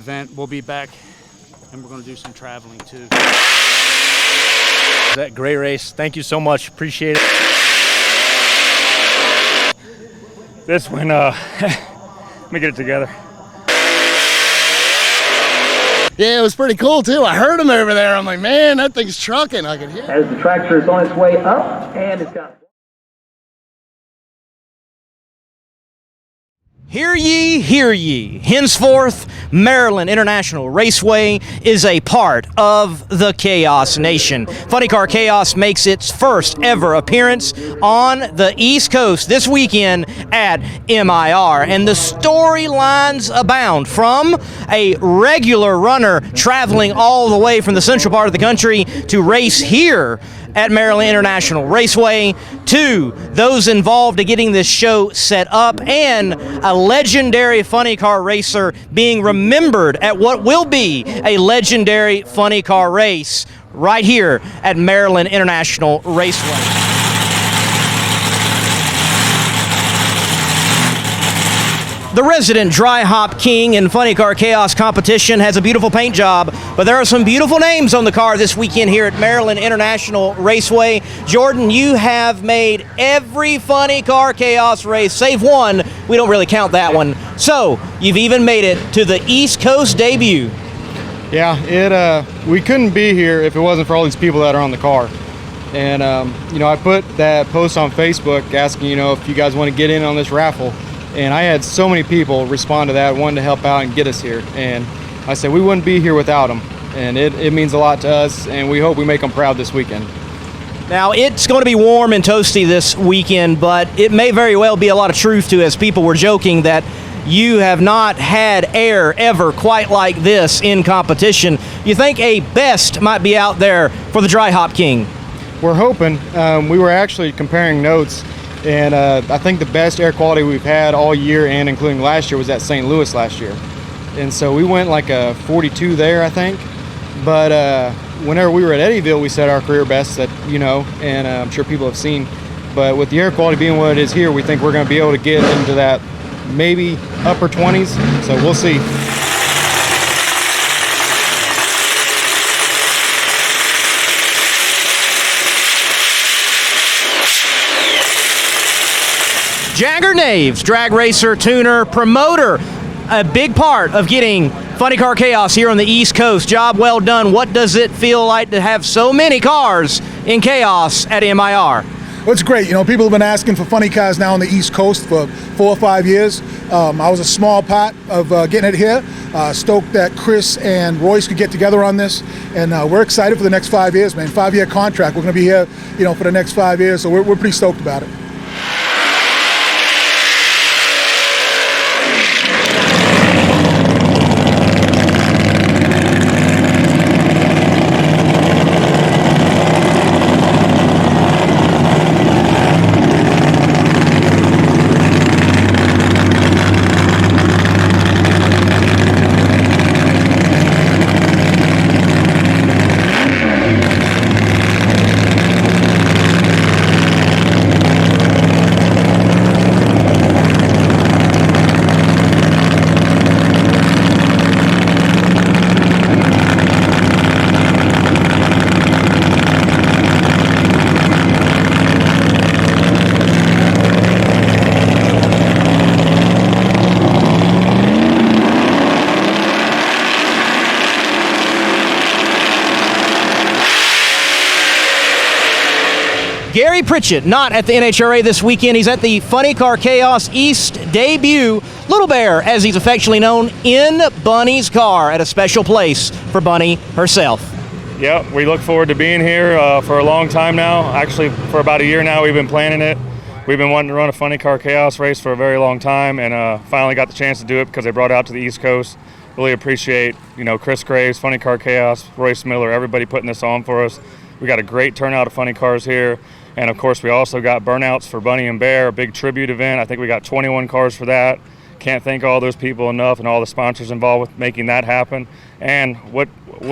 event. We'll be back, and we're going to do some traveling too. That great race. Thank you so much. Appreciate it. This one, let me get it together. Yeah, it was pretty cool too. I heard him over there. I'm like, man, that thing's trucking. I could hear it. As the tractor is on its way up, and it's got... Hear ye, hear ye. Henceforth, Maryland International Raceway is a part of the Chaos Nation. Funny Car Chaos makes its first ever appearance on the East Coast this weekend at MIR. And the storylines abound, from a regular runner traveling all the way from the central part of the country to race here at Maryland International Raceway, to those involved in getting this show set up, and a legendary funny car racer being remembered at what will be a legendary funny car race right here at Maryland International Raceway. The resident dry hop king in Funny Car Chaos competition has a beautiful paint job, but there are some beautiful names on the car this weekend here at Maryland International Raceway. Jordan, you have made every Funny Car Chaos race, save one. We don't really count that one. So, you've even made it to the East Coast debut. Yeah, we couldn't be here if it wasn't for all these people that are on the car. And, I put that post on Facebook asking, if you guys want to get in on this raffle. And I had so many people respond to that, wanting to help out and get us here. And I said we wouldn't be here without them. And it means a lot to us, and we hope we make them proud this weekend. Now, it's going to be warm and toasty this weekend, but it may very well be a lot of truth to, as people were joking, that you have not had air ever quite like this in competition. You think a best might be out there for the Dry Hop King? We're hoping. We were actually comparing notes. And I think the best air quality we've had all year, and including last year, was at St. Louis last year. And so we went like a 42 there, I think. But whenever we were at Eddyville, we set our career best, and I'm sure people have seen. But with the air quality being what it is here, we think we're going to be able to get into that maybe upper 20s. So we'll see. Jagger Naves, drag racer, tuner, promoter, a big part of getting Funny Car Chaos here on the East Coast. Job well done. What does it feel like to have so many cars in Chaos at MIR? Well, it's great. People have been asking for funny cars now on the East Coast for 4 or 5 years. I was a small part of getting it here. Stoked that Chris and Royce could get together on this, and we're excited for the next 5 years, man. 5-year contract. We're going to be here, for the next 5 years, so we're pretty stoked about it. Gary Pritchett, not at the NHRA this weekend. He's at the Funny Car Chaos East debut. Little Bear, as he's affectionately known, in Bunny's car at a special place for Bunny herself. Yep, we look forward to being here for a long time now. Actually, for about a year now, we've been planning it. We've been wanting to run a Funny Car Chaos race for a very long time, and finally got the chance to do it because they brought it out to the East Coast. Really appreciate, Chris Graves, Funny Car Chaos, Royce Miller, everybody putting this on for us. We got a great turnout of funny cars here. And of course, we also got burnouts for Bunny and Bear, a big tribute event. I think we got 21 cars for that. Can't thank all those people enough, and all the sponsors involved with making that happen. And what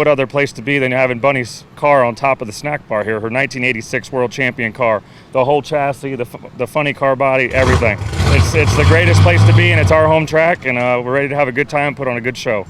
other place to be than having Bunny's car on top of the snack bar here, her 1986 World Champion car. The whole chassis, the funny car body, everything. It's the greatest place to be, and it's our home track, and we're ready to have a good time, put on a good show.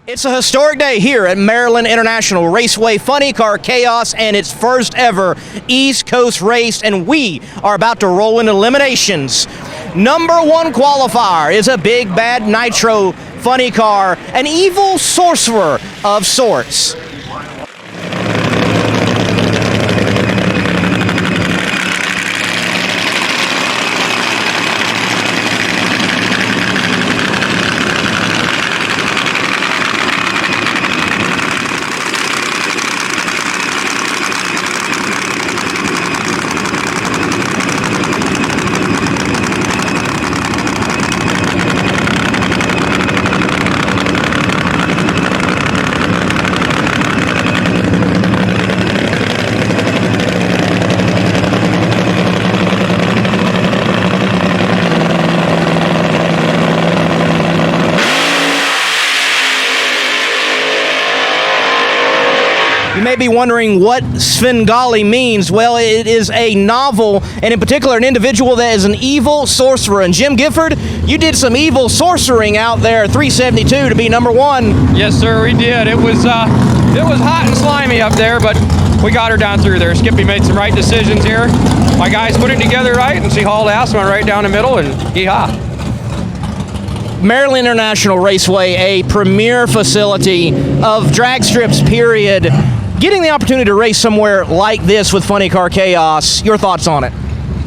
It's a historic day here at Maryland International Raceway, Funny Car Chaos, and its first ever East Coast race, and we are about to roll into eliminations. Number one qualifier is a big bad Nitro funny car, an evil sorcerer of sorts. You may be wondering what Svengali means. Well, it is a novel, and in particular, an individual that is an evil sorcerer. And Jim Gifford, you did some evil sorcering out there, 372 to be number one. Yes, sir, we did. It was hot and slimy up there, but we got her down through there. Skippy made some right decisions here. My guys put it together right, and she hauled ass, went right down the middle, and yee-haw. Maryland International Raceway, a premier facility of drag strips, period. Getting the opportunity to race somewhere like this with Funny Car Chaos, your thoughts on it?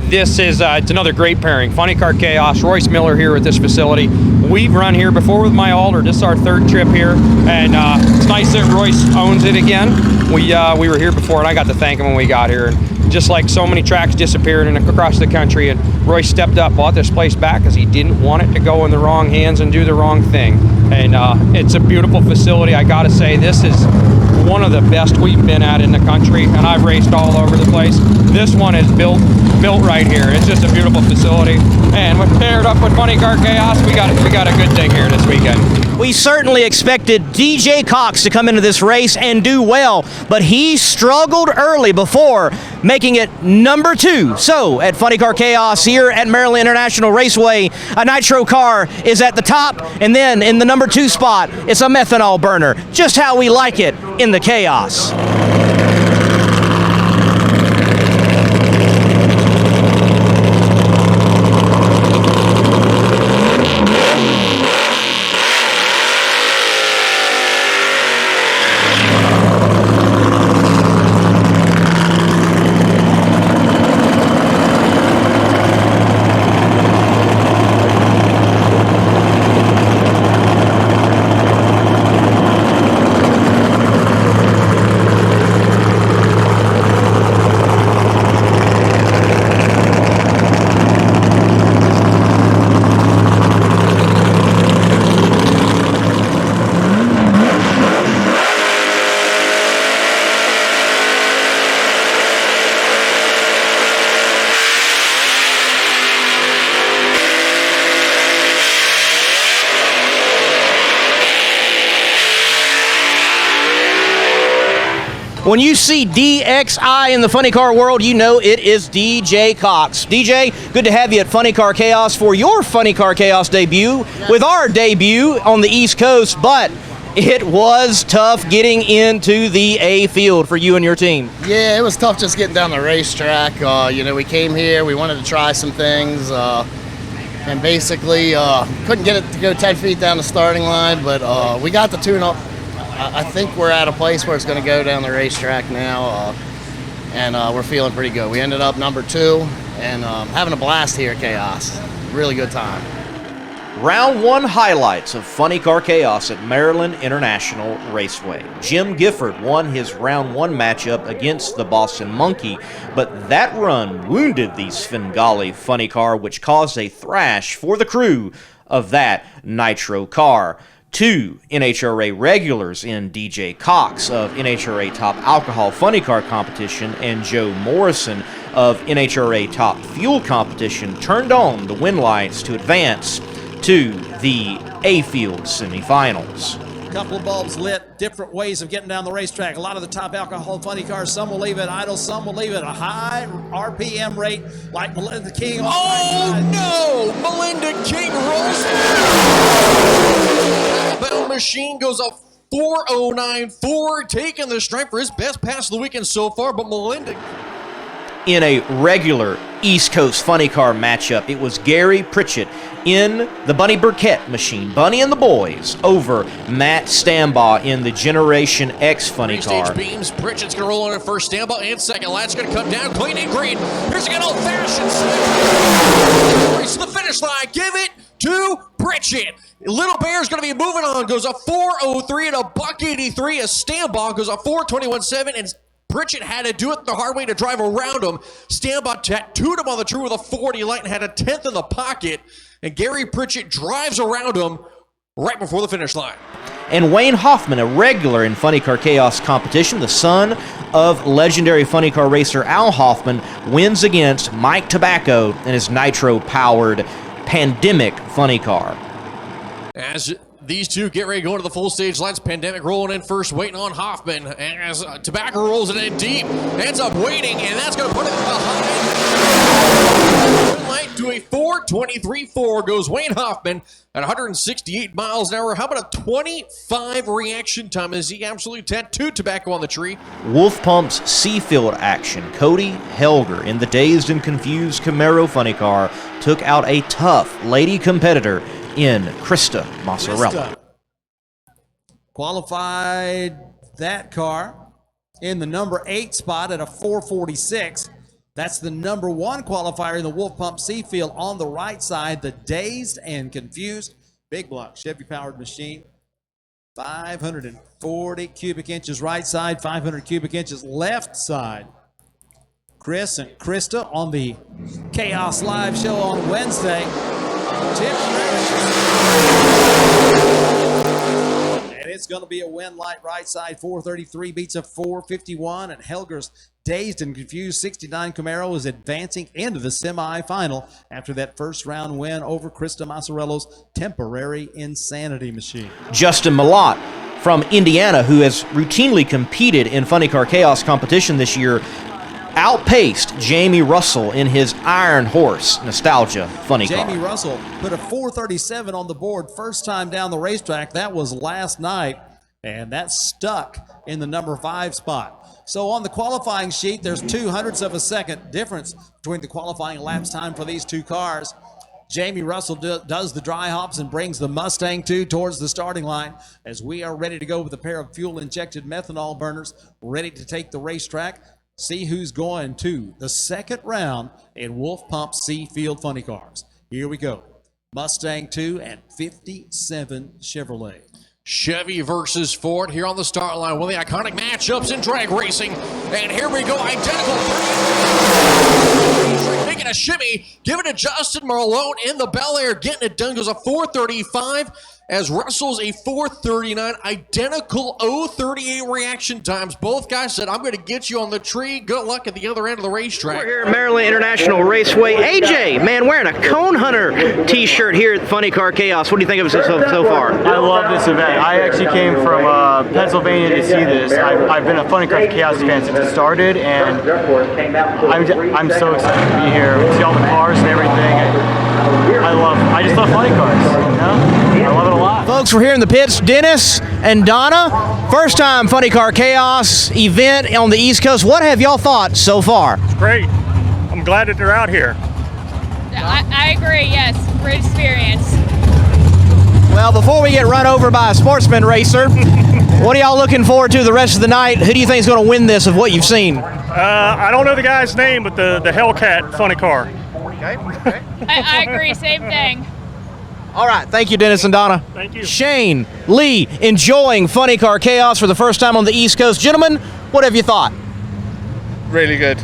This is it's another great pairing. Funny Car Chaos, Royce Miller here at this facility. We've run here before with my Alder. This is our third trip here, and it's nice that Royce owns it again. We were here before, and I got to thank him when we got here. And just like so many tracks disappeared across the country, and Royce stepped up, bought this place back because he didn't want it to go in the wrong hands and do the wrong thing. And it's a beautiful facility. I got to say, this is one of the best we've been at in the country, and I've raced all over the place. This one is built right here. It's just a beautiful facility, and with paired up with Funny Car Chaos, we got a good thing here this weekend. We certainly expected DJ Cox to come into this race and do well, but he struggled early before making it number two. So at Funny Car Chaos here at Maryland International Raceway, a Nitro car is at the top, and then in the number two spot, it's a methanol burner. Just how we like it in the chaos. When you see DXI in the funny car world, you know it is DJ Cox. DJ, good to have you at Funny Car Chaos for your Funny Car Chaos debut with our debut on the East Coast, but it was tough getting into the A field for you and your team. Yeah, it was tough just getting down the racetrack. We came here, we wanted to try some things, and basically couldn't get it to go 10 feet down the starting line, but we got the tune-up. I think we're at a place where it's going to go down the racetrack now, and we're feeling pretty good. We ended up number two, and having a blast here at Chaos. Really good time. Round one highlights of Funny Car Chaos at Maryland International Raceway. Jim Gifford won his round one matchup against the Boston Monkey, but that run wounded the Svengali funny car, which caused a thrash for the crew of that Nitro car. Two NHRA regulars in DJ Cox of NHRA Top Alcohol Funny Car Competition and Joe Morrison of NHRA Top Fuel Competition turned on the win lights to advance to the A-Field semifinals. Couple of bulbs lit, different ways of getting down the racetrack. A lot of the top alcohol funny cars, some will leave it idle, some will leave it at a high RPM rate, like Melinda King. Oh no! Melinda King rolls. Bound machine goes a 4:09.4, taking the stripe for his best pass of the weekend so far, but Melinda. In a regular East Coast funny car matchup, it was Gary Pritchett in the Bunny Burkett machine, Bunny and the boys, over Matt Stambaugh in the Generation X funny car. Three-stage beams. Pritchett's going to roll on at first. Stambaugh in second. Latch going to come down. Clean and green. Here's a good old-fashioned race to the finish line. Give it to Pritchett. Little Bear's going to be moving on. Goes a 4:03 and a $1.83. As Stambaugh goes a 4:21.7, and Pritchett had to do it the hard way to drive around him. Stambaugh tattooed him on the tree with a 40 light and had a 10th in the pocket. And Gary Pritchett drives around him right before the finish line. And Wayne Hoffman, a regular in Funny Car Chaos competition, the son of legendary funny car racer Al Hoffman, wins against Mike Tobacco in his Nitro-powered Pandemic funny car. As these two get ready to go into the full stage lights, Pandemic rolling in first, waiting on Hoffman. As Tobacco rolls it in deep, ends up waiting, and that's going to put it behind. Light to a 4:23.4 goes Wayne Hoffman at 168 miles an hour. How about a 25 reaction time as he absolutely tattooed Tobacco on the tree? Wolf Pump's Seafield action. Cody Helger in the Dazed and Confused Camaro funny car took out a tough lady competitor in Krista Mozzarella. Qualified that car in the number 8 spot at a 4:46. That's the number 1 qualifier in the Wolf Pump Seafield on the right side, the Dazed and Confused big block Chevy powered machine. 540 cubic inches right side, 500 cubic inches left side. Chris and Krista on the Chaos Live show on Wednesday. And it's going to be a win light right side. 433 beats a 451. And Helger's Dazed and Confused 69 Camaro is advancing into the semifinal after that first round win over Krista Mazzarella's Temporary Insanity machine. Justin Malott from Indiana, who has routinely competed in Funny Car Chaos competition this year, outpaced Jamie Russell in his Iron Horse Nostalgia funny car. Jamie Russell put a 437 on the board first time down the racetrack. That was last night, and that stuck in the number 5 spot. So on the qualifying sheet, there's 0.02 of a second difference between the qualifying laps time for these two cars. Jamie Russell does the dry hops and brings the Mustang 2 towards the starting line as we are ready to go with a pair of fuel-injected methanol burners ready to take the racetrack. See who's going to the second round in Wolf Pump Seafield funny cars. Here we go. Mustang 2 and 57 Chevrolet. Chevy versus Ford here on the start line. One of the iconic matchups in drag racing. And here we go, identical. Making a shimmy, giving it to Justin Marlone in the Bel Air, getting it done. Goes a 435 as Russell's a 439. Identical 038 reaction times. Both guys said, I'm going to get you on the tree. Good luck at the other end of the racetrack. We're here at Maryland International Raceway. AJ, man, wearing a Cone Hunter t-shirt here at Funny Car Chaos. What do you think of it so far? I love this event. I actually came from Pennsylvania to see this. I've been a Funny Car Chaos fan since it started, and I'm so excited to be here, see all the cars and everything. I just love funny cars, you know? I love it a lot. Folks, we're here in the pits. Dennis and Donna, first time Funny Car Chaos event on the East Coast. What have y'all thought so far? Great. I'm glad that they're out here. I agree, yes. Great experience. Well, before we get run over by a sportsman racer, what are y'all looking forward to the rest of the night? Who do you think is going to win this of what you've seen? I don't know the guy's name, but the Hellcat funny car. I agree, same thing. All right, thank you, Dennis and Donna. Thank you. Shane Lee, enjoying Funny Car Chaos for the first time on the East Coast. Gentlemen, what have you thought? Really good,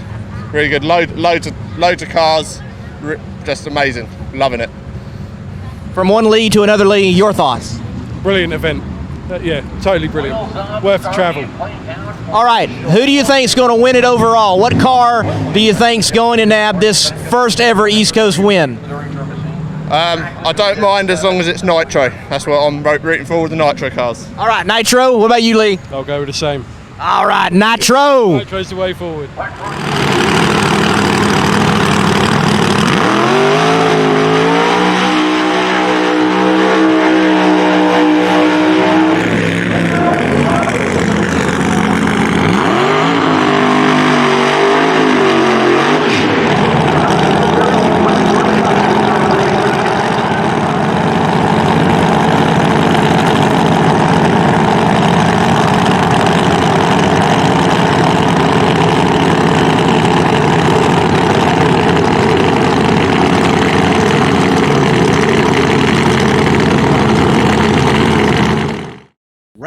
really good. Loads of cars, just amazing. Loving it. From one Lee to another Lee, your thoughts? Brilliant event. Yeah, totally brilliant. Worth the travel. All right, who do you think is going to win it overall? What car do you think is going to nab this first ever East Coast win? I don't mind as long as it's Nitro. That's what I'm rooting for with the Nitro cars. All right, Nitro. What about you, Lee? I'll go with the same. All right, Nitro. Nitro's the way forward.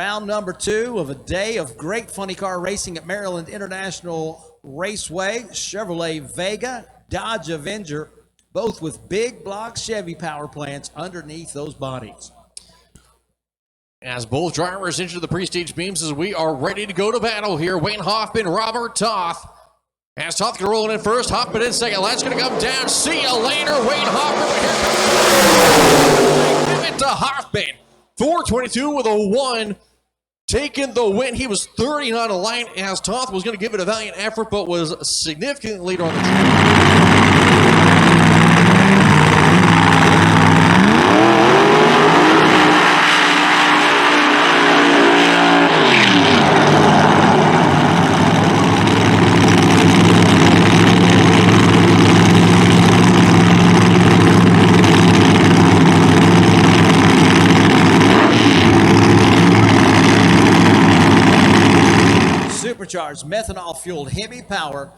Round number 2 of a day of great funny car racing at Maryland International Raceway. Chevrolet Vega, Dodge Avenger, both with big block Chevy power plants underneath those bodies. As both drivers enter the pre-stage beams as we are ready to go to battle here. Wayne Hoffman, Robert Toth. As Toth can roll in first, Hoffman in second. That's going to come down. See you later, Wayne Hoffman. Give it to Hoffman. 422 with a 1. Taking the win. He was 30 on a line as Toth was going to give it a valiant effort, but was significantly later on the track. Supercharged methanol-fueled Hemi power,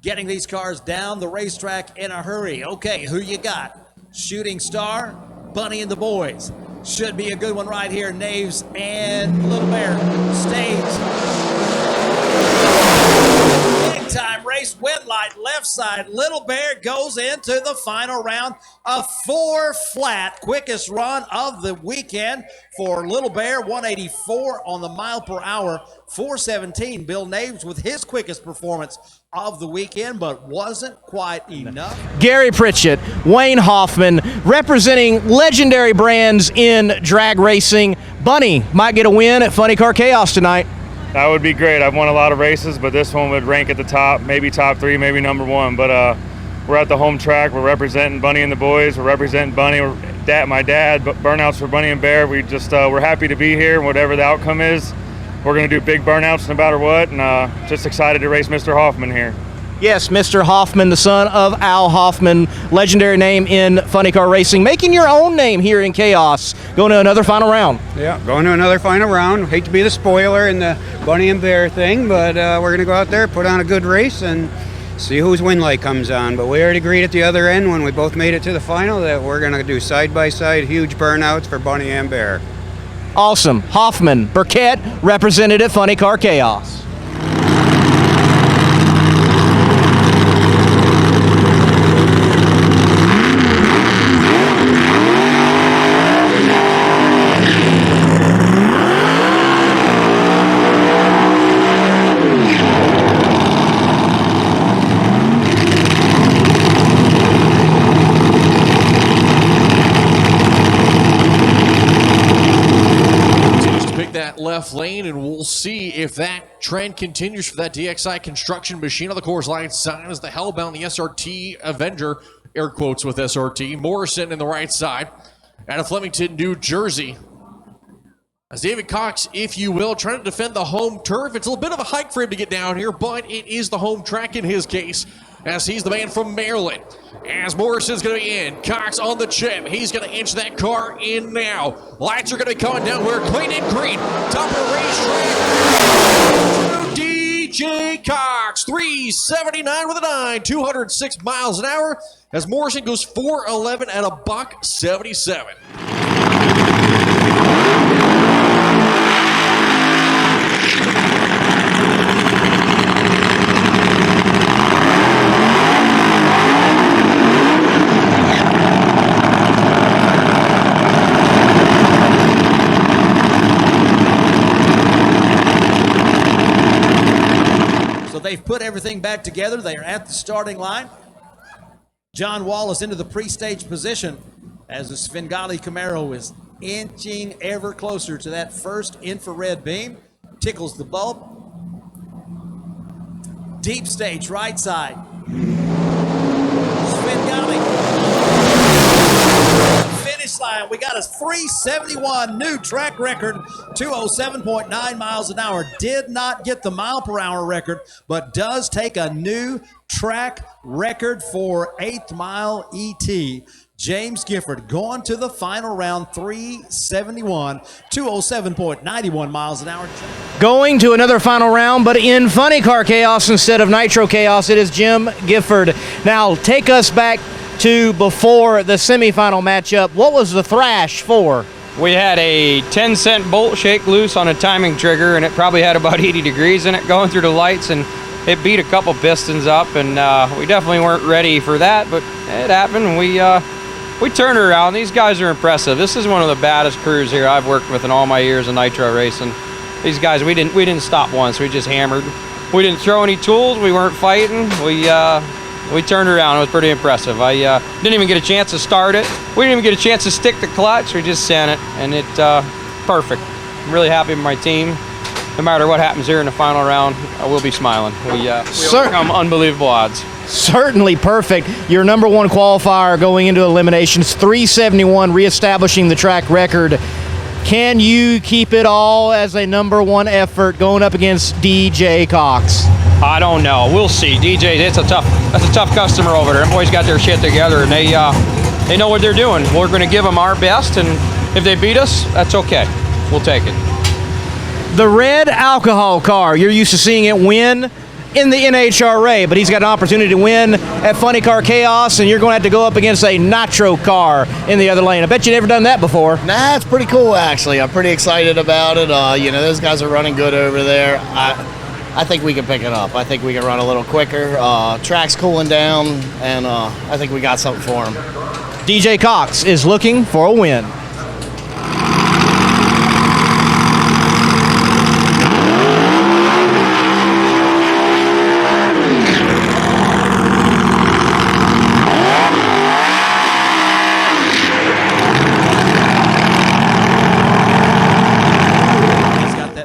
getting these cars down the racetrack in a hurry. Okay, who you got? Shooting Star, Bunny and the boys. Should be a good one right here. Knaves and Little Bear. Stage. Big time race. Wet light left side. Little Bear goes into the final round. A 4 flat. Quickest run of the weekend for Little Bear. 184 on the mile per hour. 417. Bill Knaves with his quickest performance of the weekend, but wasn't quite enough. Gary Pritchett, Wayne Hoffman, representing legendary brands in drag racing. Bunny might get a win at Funny Car Chaos tonight. That would be great. I've won a lot of races, but this one would rank at the top, maybe top 3, maybe number 1. But we're at the home track. We're representing Bunny and the boys. We're representing Bunny, my dad, but burnouts for Bunny and Bear. We just we're happy to be here, whatever the outcome is. We're going to do big burnouts no matter what, and just excited to race Mr. Hoffman here. Yes, Mr. Hoffman, the son of Al Hoffman, legendary name in funny car racing, making your own name here in Chaos. Going to another final round. Yeah, going to another final round. Hate to be the spoiler in the Bunny and Bear thing, but we're going to go out there, put on a good race, and see whose win light comes on. But we already agreed at the other end when we both made it to the final that we're going to do side-by-side huge burnouts for Bunny and Bear. Awesome. Hoffman, Burkett, represented at Funny Car Chaos. Left lane, and we'll see if that trend continues for that DXI construction machine on the course line side as the Hellbound, the SRT Avenger, air quotes with SRT, Morrison in the right side out of Flemington, New Jersey. As David Cox, if you will, trying to defend the home turf. It's a little bit of a hike for him to get down here, but it is the home track in his case, as he's the man from Maryland. As Morrison's going to be in, Cox on the chip. He's going to inch that car in now. Lights are going to be coming down. We're clean and green. Top of the racetrack. DJ Cox, 379 with a 9, 206 miles an hour. As Morrison goes 411 at a $177. They've put everything back together. They are at the starting line. John Wallace into the pre-stage position as the Svengali Camaro is inching ever closer to that first infrared beam. Tickles the bulb. Deep stage, right side. Svengali. Finish line. We got a 371 new track record, 207.9 miles an hour. Did not get the mile per hour record, but does take a new track record for 8th mile ET. James Gifford going to the final round, 371, 207.91 miles an hour. Going to another final round, but in Funny Car Chaos instead of Nitro Chaos, it is Jim Gifford. Now, take us back to before the semifinal matchup. What was the thrash for? We had a 10-cent bolt shake loose on a timing trigger, and it probably had about 80 degrees in it going through the lights, and it beat a couple pistons up, and we definitely weren't ready for that, but it happened. We turned it around. These guys are impressive. This is one of the baddest crews here I've worked with in all my years of Nitro racing. These guys, we didn't stop once. We just hammered. We didn't throw any tools. We weren't fighting. We turned it around. It was pretty impressive. I didn't even get a chance to start it. We didn't even get a chance to stick the clutch. We just sent it, and it perfect. I'm really happy with my team. No matter what happens here in the final round, I will be smiling. We overcome unbelievable odds. Certainly perfect. Your number one qualifier going into eliminations, 371, reestablishing the track record. Can you keep it all as a number one effort going up against DJ Cox? I don't know. We'll see. DJ, that's a tough customer over there. Them boys got their shit together, and they know what they're doing. We're going to give them our best, and if they beat us, that's okay. We'll take it. The red alcohol car, you're used to seeing it win in the NHRA, but he's got an opportunity to win at Funny Car Chaos, and you're going to have to go up against a Nitro car in the other lane. I bet you've never done that before. Nah, it's pretty cool, actually. I'm pretty excited about it. Those guys are running good over there. I think we can pick it up. I think we can run a little quicker. Track's cooling down, and I think we got something for him. DJ Cox is looking for a win.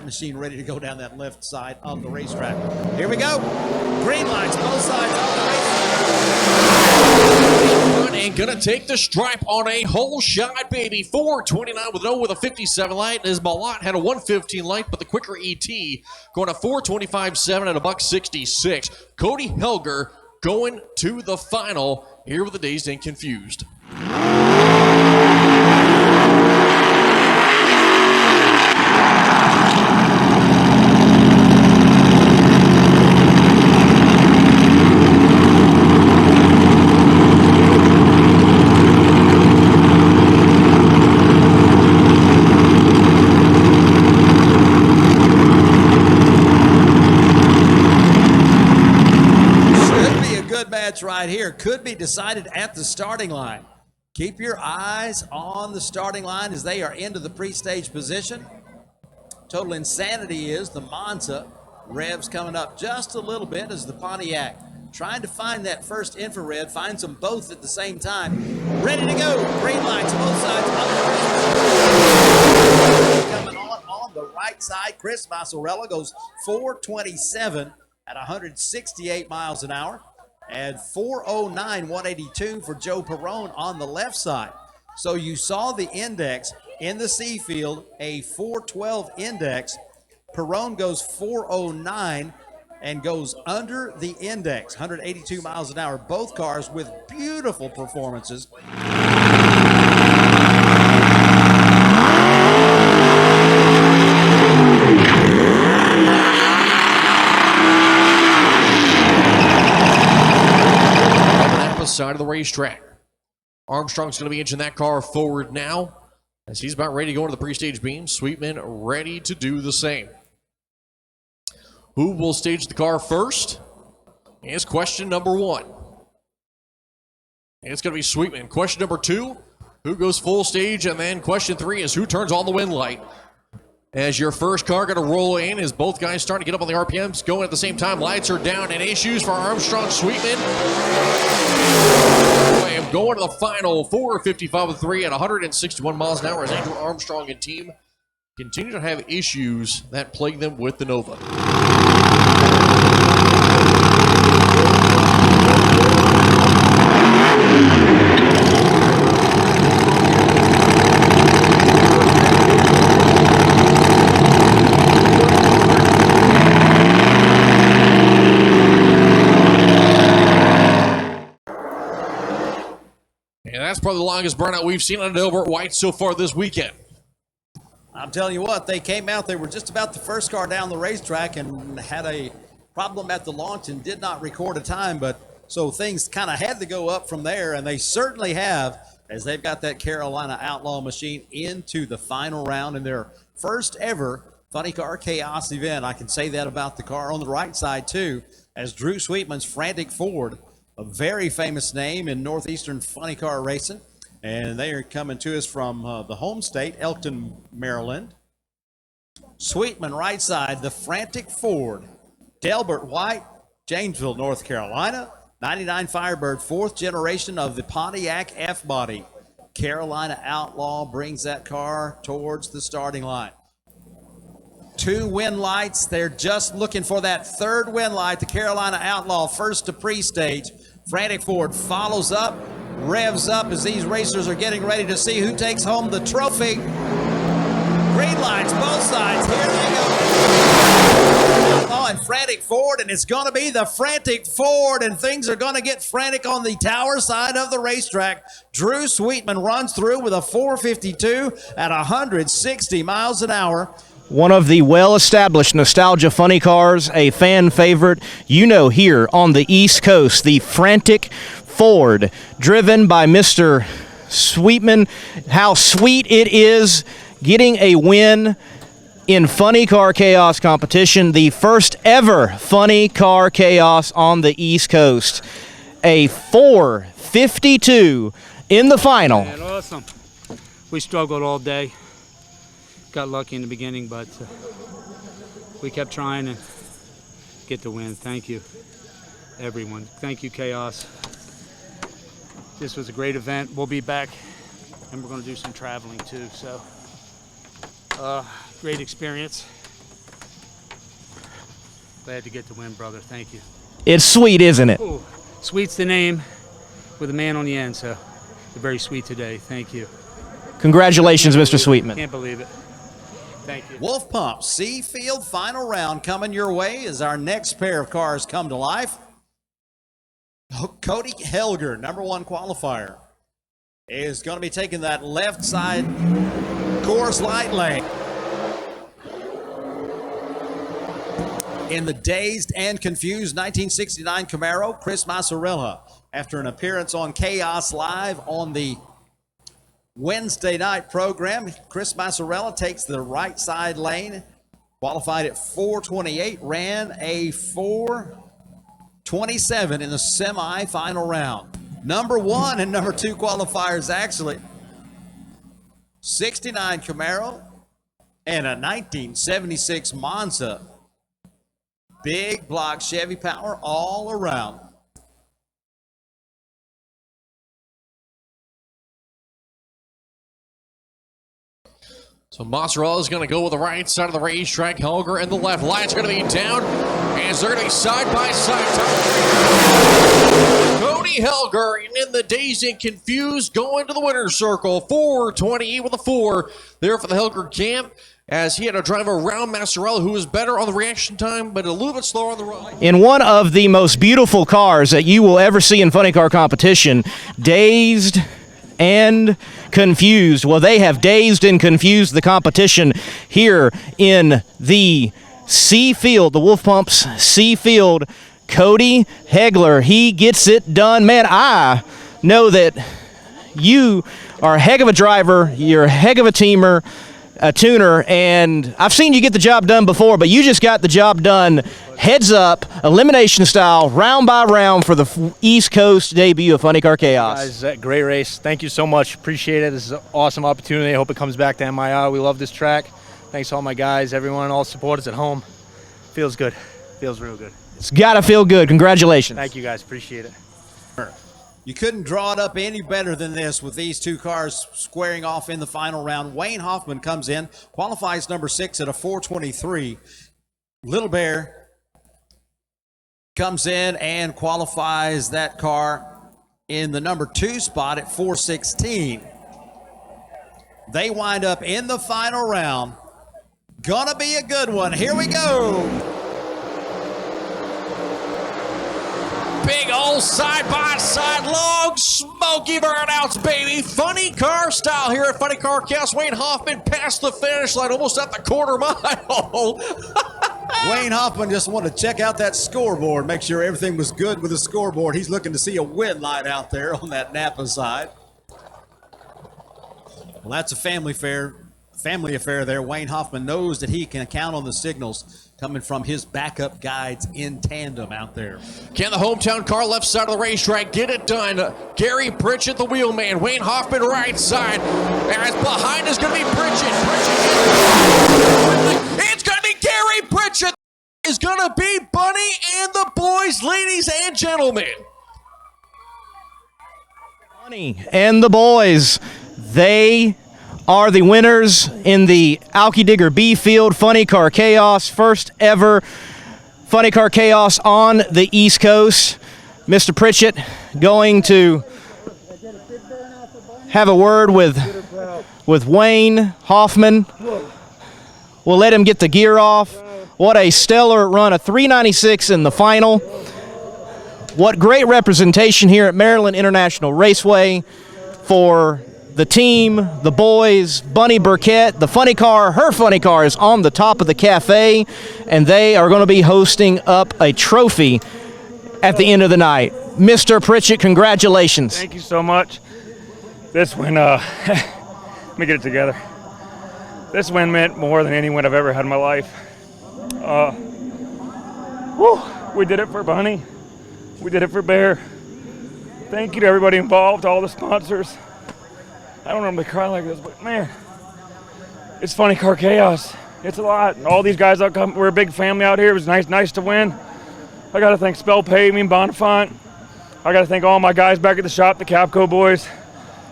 Machine ready to go down that left side of the racetrack. Here we go. Green lights, both sides of the race. And gonna take the stripe on a whole shot, baby. 429 with an O with a 57 light. As Malott had a 115 light, but the quicker ET going to 425.7 at a $166. Cody Helger going to the final here with the Dazed and Confused. Right here could be decided at the starting line. Keep your eyes on the starting line as they are into the pre-stage position. Total Insanity is the Monza. Revs coming up just a little bit as the Pontiac trying to find that first infrared, finds them both at the same time. Ready to go. Green lights, both sides of the race. Coming on the right side, Chris Massarella goes 427 at 168 miles an hour. And 409, 182 for Joe Perrone on the left side. So you saw the index in the C field, a 412 index. Perrone goes 409 and goes under the index, 182 miles an hour. Both cars with beautiful performances. Side of the racetrack. Armstrong's going to be inching that car forward now as he's about ready to go into the pre-stage beam. Sweetman ready to do the same. Who will stage the car first? Is question number one. And it's going to be Sweetman. Question number two, who goes full stage? And then question three is who turns on the wind light? As your first car going to roll in, as both guys starting to get up on the RPMs, going at the same time. Lights are down and issues for Armstrong. Sweetman way of going to the final 455.3 at 161 miles an hour as Andrew Armstrong and team continue to have issues that plague them with the Nova. And that's probably the longest burnout we've seen on Delbert White so far this weekend. I'm telling you what, they came out, they were just about the first car down the racetrack and had a problem at the launch and did not record a time, but so things kind of had to go up from there, and they certainly have as they've got that Carolina Outlaw machine into the final round in their first ever Funny Car Chaos event. I can say that about the car on the right side too, as Drew Sweetman's Frantic Ford, a very famous name in Northeastern funny car racing. And they are coming to us from the home state, Elkton, Maryland. Sweetman right side, the Frantic Ford. Delbert White, Janesville, North Carolina. 99 Firebird, 4th generation of the Pontiac F-Body. Carolina Outlaw brings that car towards the starting line. 2 win lights. They're just looking for that 3rd win light. The Carolina Outlaw first to pre-stage. Frantic Ford follows up, revs up as these racers are getting ready to see who takes home the trophy. Green lights, both sides. Here they go. Outlaw and Frantic Ford, and it's going to be the Frantic Ford, and things are going to get frantic on the tower side of the racetrack. Drew Sweetman runs through with a 452 at 160 miles an hour. One of the well-established nostalgia funny cars, a fan favorite, you know, here on the East Coast, the Frantic Ford, driven by Mr. Sweetman. How sweet it is getting a win in Funny Car Chaos competition, the first ever Funny Car Chaos on the East Coast. A 452 in the final. Man, awesome. We struggled all day. Got lucky in the beginning, but we kept trying to get the win. Thank you, everyone. Thank you, Chaos. This was a great event. We'll be back, and we're going to do some traveling too. So, great experience. Glad to get the win, brother. Thank you. It's sweet, isn't it? Ooh, sweet's the name with a man on the end, so you're very sweet today. Thank you. Congratulations, Mr. Sweetman. Can't believe it. Thank you. Wolf Pump Seafield final round coming your way as our next pair of cars come to life. Cody Helger, #1 qualifier, is going to be taking that left side Coors Light lane. In the dazed and confused 1969 Camaro, Chris Massarella, after an appearance on Chaos Live on the Wednesday night program, Chris Massarella takes the right side lane, qualified at 428, ran a 427 in the semi-final round. #1 and #2 qualifiers, actually. 69 Camaro and a 1976 Monza. Big block Chevy power all around. So Mozzarella is going to go with the right side of the racetrack. Helger and the left. Lights are going to be down as they're going to be side by side. Cody Helger in the dazed and confused going to the winner's circle. 428 with a 4 there for the Helger camp, as he had to drive around Massarella, who was better on the reaction time, but a little bit slower on the road. In one of the most beautiful cars that you will ever see in funny car competition, dazed and confused. Well, they have dazed and confused the competition here in the C Field, the Wolf Pumps C Field. Cody Hegler, he gets it done. Man, I know that you are a heck of a driver, you're a heck of a teamer, a tuner, and I've seen you get the job done before, but you just got the job done heads up, elimination style, round by round for the East Coast debut of Funny Car Chaos. Guys, great race. Thank you so much. Appreciate it. This is an awesome opportunity. I hope it comes back to MIR. We love this track. Thanks to all my guys, everyone, all supporters at home. Feels good. Feels real good. It's got to feel good. Congratulations. Thank you, guys. Appreciate it. You couldn't draw it up any better than this with these two cars squaring off in the final round. Wayne Hoffman comes in, qualifies #6 at a 423. Little Bear comes in and qualifies that car in the #2 spot at 416. They wind up in the final round. Gonna be a good one. Here we go. Big old side-by-side long smoky burnouts, baby. Funny car style here at Funny Car Chaos. Wayne Hoffman past the finish line, almost at the quarter mile. Wayne Hoffman just wanted to check out that scoreboard, make sure everything was good with the scoreboard. He's looking to see a win light out there on that Napa side. Well, that's a family affair there. Wayne Hoffman knows that he can count on the signals coming from his backup guides in tandem out there. Can the hometown car left side of the racetrack get it done? Gary Pritchett, the wheelman. Wayne Hoffman, right side. As behind is going to be Pritchett. It's going to be Gary Pritchett. Is going to be Bunny and the boys, ladies and gentlemen. Bunny and the boys, they are the winners in the Alky Digger B Field Funny Car Chaos, first ever Funny Car Chaos on the East Coast. Mr. Pritchett going to have a word with Wayne Hoffman. We'll let him get the gear off. What a stellar run, a 396 in the final. What great representation here at Maryland International Raceway for the team, the boys, Bunny Burkett, the funny car, her funny car is on the top of the cafe, and they are going to be hosting up a trophy at the end of the night. Mr. Pritchett, congratulations. Thank you so much. This win, let me get it together. This win meant more than any win I've ever had in my life. We did it for Bunny. We did it for Bear. Thank you to everybody involved, all the sponsors. I don't normally cry like this, but man, it's Funny Car Chaos. It's a lot. All these guys out come. We're a big family out here. It was nice to win. I got to thank Spell Paving, Bonifant. I got to thank all my guys back at the shop, the Capco boys,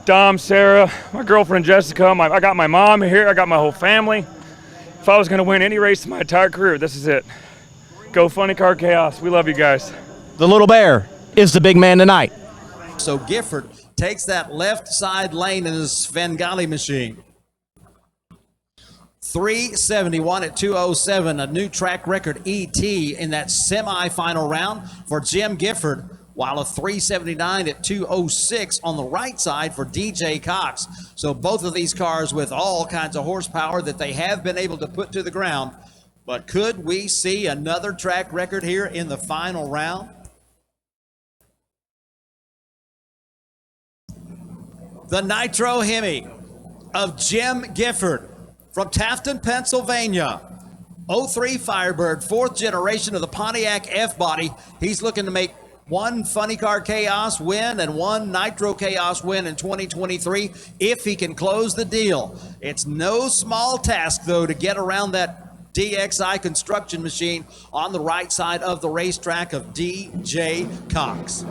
Dom, Sarah, my girlfriend Jessica. I got my mom here. I got my whole family. If I was going to win any race in my entire career, this is it. Go Funny Car Chaos. We love you guys. The little bear is the big man tonight. So Gifford takes that left side lane in his Svengali machine. 371 at 207, a new track record ET in that semifinal round for Jim Gifford, while a 379 at 206 on the right side for DJ Cox. So both of these cars with all kinds of horsepower that they have been able to put to the ground. But could we see another track record here in the final round? The Nitro Hemi of Jim Gifford from Tafton, Pennsylvania. 03 Firebird, fourth generation of the Pontiac F-Body. He's looking to make one Funny Car Chaos win and one Nitro Chaos win in 2023 if he can close the deal. It's no small task, though, to get around that DXI construction machine on the right side of the racetrack of DJ Cox.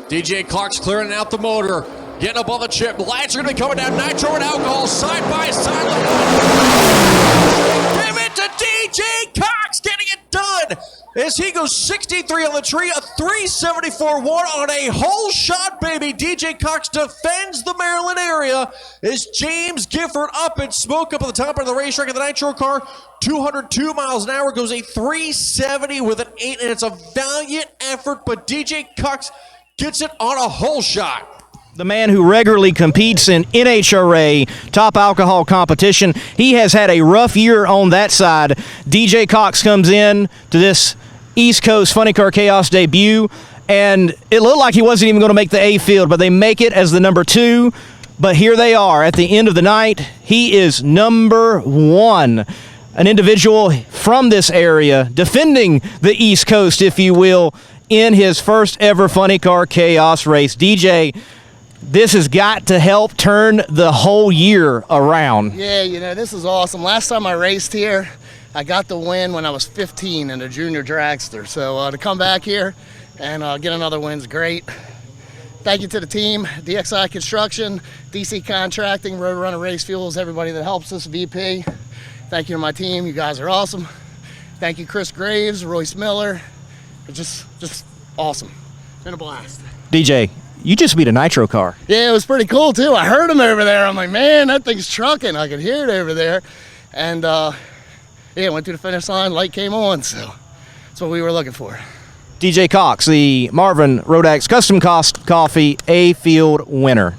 DJ Cox clearing out the motor. Getting up on the chip. Lights are going to be coming down. Nitro and alcohol side by side. Give it to DJ Cox. Getting it done. As he goes 63 on the tree. A 374-1 on a whole shot, baby. DJ Cox defends the Maryland area. As James Gifford up in smoke up at the top of the racetrack of the Nitro car. 202 miles an hour. Goes a 370 with an 8. And it's a valiant effort. But DJ Cox gets it on a whole shot. The man who regularly competes in NHRA top alcohol competition. He has had a rough year on that side. DJ Cox comes in to this East Coast Funny Car Chaos debut, and it looked like he wasn't even going to make the A field, but they make it as the number 2. But here they are at the end of the night. He is number 1. An individual from this area defending the East Coast, if you will, in his first ever Funny Car Chaos race. DJ, this has got to help turn the whole year around. Yeah, you know, this is awesome. Last time I raced here, I got the win when I was 15 in a junior dragster. So to come back here and get another win is great. Thank you to the team, DXI Construction, DC Contracting, Roadrunner Race Fuels, everybody that helps us, VP. Thank you to my team. You guys are awesome. Thank you, Chris Graves, Royce Miller. It's just awesome. Been a blast. DJ, you just beat a Nitro car. Yeah, it was pretty cool too. I heard him over there. I'm like, man, that thing's trucking. I could hear it over there. And yeah, went through the finish line, light came on, so that's what we were looking for. DJ Cox, the Marvin Rodax Custom Coffee A Field winner.